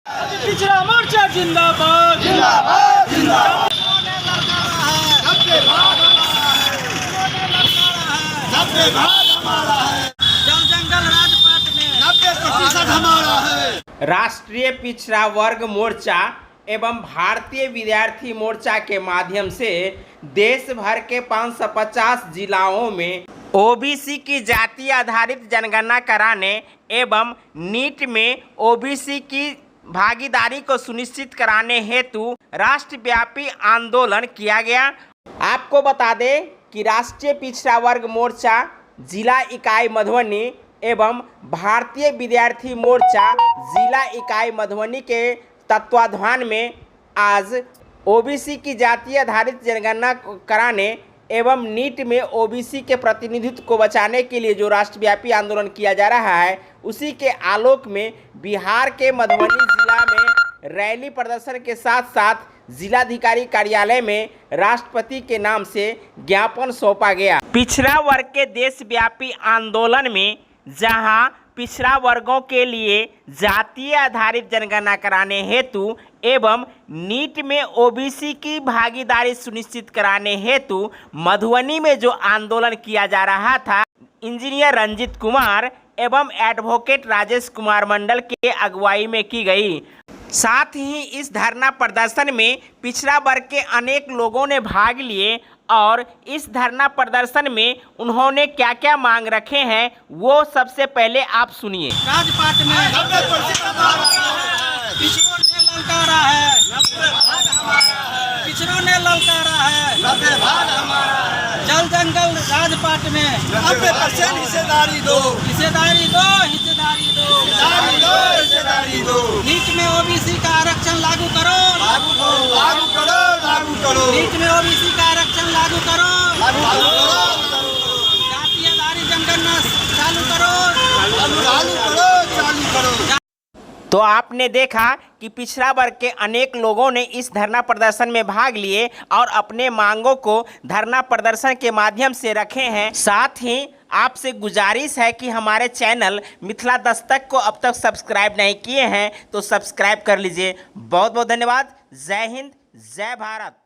पिछड़ा मोर्चा जिंदाबाद जिंदाबाद जिंदाबाद। जल जंगल राजपथ में 90% हमारा है। राष्ट्रीय पिछड़ा वर्ग मोर्चा एवं भारतीय विद्यार्थी मोर्चा के माध्यम से देश भर के 550 जिलाओं में ओबीसी की जाति आधारित जनगणना कराने एवं नीट में ओबीसी की भागीदारी को सुनिश्चित कराने हेतु राष्ट्रव्यापी आंदोलन किया गया। आपको बता दें कि राष्ट्रीय पिछड़ा वर्ग मोर्चा जिला इकाई मधुबनी एवं भारतीय विद्यार्थी मोर्चा जिला इकाई मधुबनी के तत्वाधान में आज ओबीसी की जाति आधारित जनगणना कराने एवं नीट में ओबीसी के प्रतिनिधित्व को बचाने के लिए जो राष्ट्रव्यापी आंदोलन किया जा रहा है, उसी के आलोक में बिहार के मधुबनी जिला में रैली प्रदर्शन के साथ साथ जिलाधिकारी कार्यालय में राष्ट्रपति के नाम से ज्ञापन सौंपा गया। पिछड़ा वर्ग के देशव्यापी आंदोलन में जहां पिछड़ा वर्गों के लिए जातीय आधारित जनगणना कराने हेतु एवं नीट में ओबीसी की भागीदारी सुनिश्चित कराने हेतु मधुबनी में जो आंदोलन किया जा रहा था, इंजीनियर रंजित कुमार एवं एडवोकेट राजेश कुमार मंडल के अगुवाई में की गई। साथ ही इस धरना प्रदर्शन में पिछड़ा वर्ग के अनेक लोगों ने भाग लिए और इस धरना प्रदर्शन में उन्होंने क्या क्या मांग रखे हैं वो सबसे पहले आप सुनिए। राजपथ में 90% हमारा है। पिछड़ों ने ललकारा है, पिछड़ों ने ललकारा है। 90 भाग हमारा है। जल जंगल राजपथ में 90% हिस्सेदारी दो। हिस्सेदारी दो, हिस्सेदारी दो। हिस्सेदारी दो, हिस्सेदारी दो। नीट में ओबीसी का आरक्षण लागू करो, लागू करो, लागू करो, लागू करो। नीट में ओबीसी का आरक्षण लागू करो, लागू करो, जाति आधारित जनगणना चालू करो, चालू करो, चालू करो। तो आपने देखा कि पिछड़ा वर्ग के अनेक लोगों ने इस धरना प्रदर्शन में भाग लिए और अपने मांगों को धरना प्रदर्शन के माध्यम से रखे हैं। साथ ही आपसे गुजारिश है कि हमारे चैनल मिथिला दस्तक को अब तक सब्सक्राइब नहीं किए हैं तो सब्सक्राइब कर लीजिए। बहुत बहुत धन्यवाद। जय हिंद, जय भारत।